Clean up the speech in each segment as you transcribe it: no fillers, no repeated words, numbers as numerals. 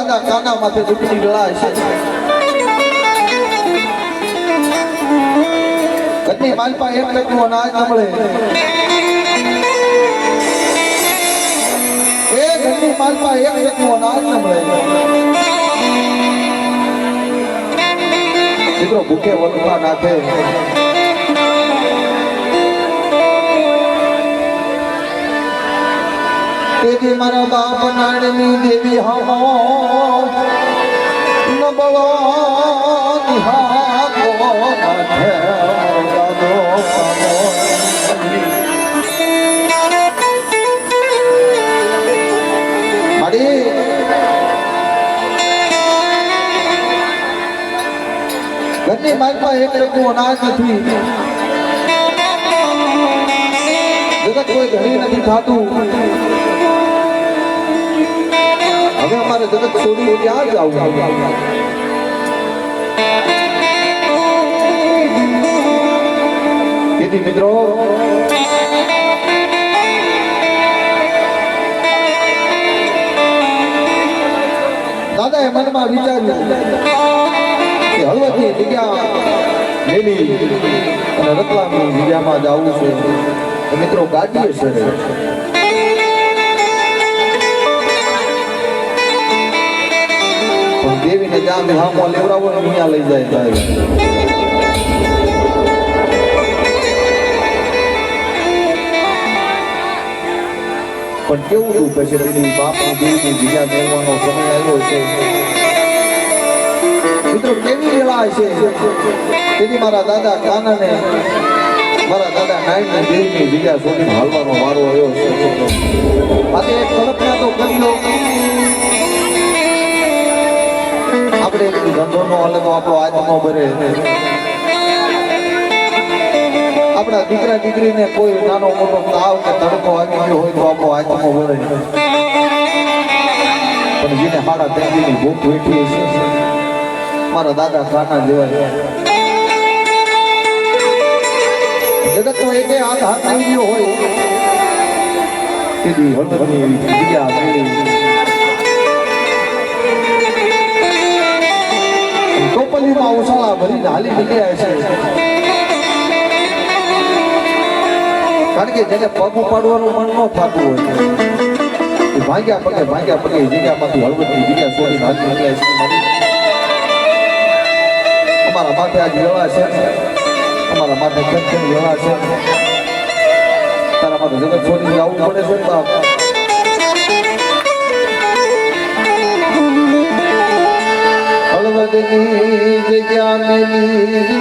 દાદા કાના માથે દુઃખની વેળા છે કદની માલપા એક ટકનું અનાજ ન મળે એ ઘરની માલપા એક ટકનું અનાજ ન મળે દીકરો ભૂખે વલપા નાખે તેથી મારા બાપ નાણની દેવી હમો ન બળો નિહાકો માથે દાદો કામો માડી ઘરની માલમાં એક ટકનું અનાજ નથી જગત કોઈ ઘણી નથી ખાતું હવે અમારે જગત છોડી ક્યાં જવું તેથી મિત્રો દાદાએ મનમાં વિચાર્યું કે હળવદની જગ્યા લેલી અને રતલામની જગ્યામાં જવું છે મિત્રો ગાડીએ છે દેવીને જામ હામો લેવડાવો ને અહીંયા લઈ જાય પણ કેવું તું કહે છે તેની બાપની દેવીની જગ્યા મેળવાનો સમય આવ્યો છે મિત્રો કેવી વેળા છે તેથી મારા દાદા કાનાને મારા દાદા નાઈની દેવીની જગ્યા શોધીને હાલવાનો વારો આવ્યો છે આજે એક કલ્પના તો કરી લો આપણે ધંધો નો હાલે તો આપણો આત્મો ભરે આપણા દીકરા દીકરીને કોઈ નાનો મોટો તાવ કે તડકો આવી ગયો હોય તો આપણો આત્મો ભરે પણ જેને હાડા તેની ભૂખ વેઠી છે મારા દાદા કાના જેવા જગત નો એક હાથ હાથ આવી ગયો હોય તેથી હળવદની એવી જગ્યા મેળવી ટોપલીમાં ઉછાળા ભરીને હાલી નીકળ્યા છે કારણ કે જેને પગ ઉપાડવાનું મન ન થતું હોય ભાગ્યા પગે જગ્યામાંથી હળવદની જગ્યા છોડીને હાલી નીકળ્યા છે અમારા માથે આજ વેળા છે અમારા માથે ખેંચની વેળા છે તારા માથે જગત છોડીને જવું પડે છે બાપ હળવદની જગ્યા મેલી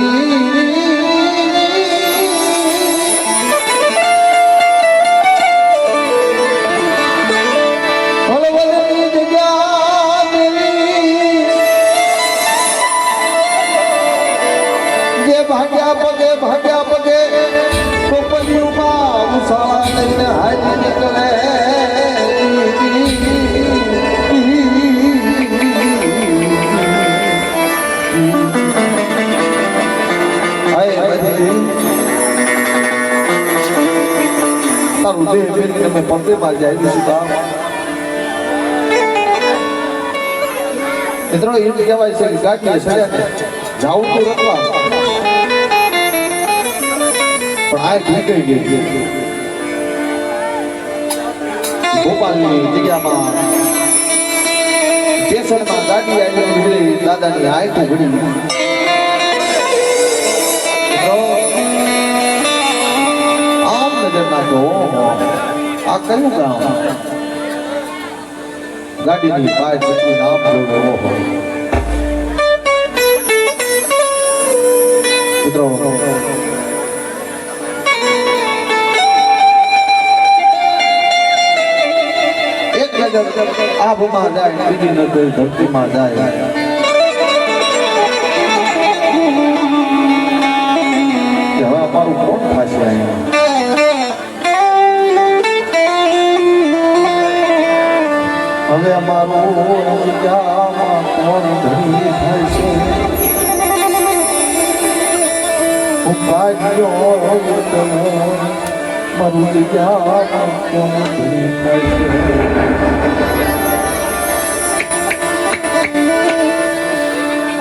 હળવદની જગ્યા મેલી જે ભાગ્યા પગે ટોપલીઓમાં ઉછાળા લઈને હાજી નીકળે તારું દેહ ફેરીને મેં પંપેમાં જાય દીધું મિત્રો એમ કહેવાય છે કે ગાડીએ સડ્યા જાવું તો રખવા પણ આ નીકળી ગઈ ભોપાલની જગ્યામાં સ્ટેશનમાં ગાડી આવી નીકળી દાદાની આય તો ઘડી આમ નજર નાખો આ કયું ગામ ગાડીની બાય જેટલી નામ જોડેવો હોય મિત્રો એક નજર આભમાં જાય બીજી નજર ધરતીમાં જાય હવે અમારું કોણ થશે અહીંયા હવે અમારું જામાં કોણ ધણી થશે ભાગ્યો મારું જગ્યામાં કોણ ધણી થશે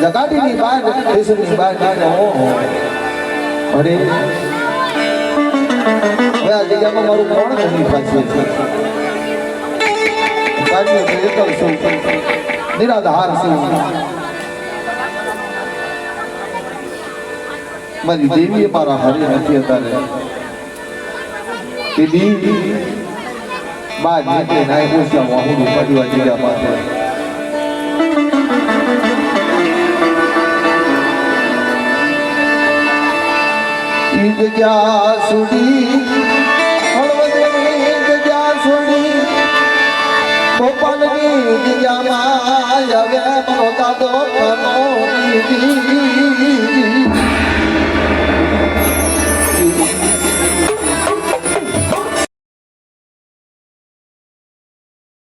જગાડીની બહાર દેશની બહાર નાનો અરે હવે આ જગ્યામાં મારું કોણ ઘણી પાસે કાઢ્યો તો એકલ છું નિરાધાર છું મારી દેવીએ મારા હારે નથી અત્યારે તે દી બાદ નીકળે નાય પૂછ્યા વાહુડી પડવા જગ્યા પાસે ઈ જગ્યા સુડી હળવદની જગ્યા સુડી ગોપાલની જગ્યામાં આવે મનો દાદો કનો દીદી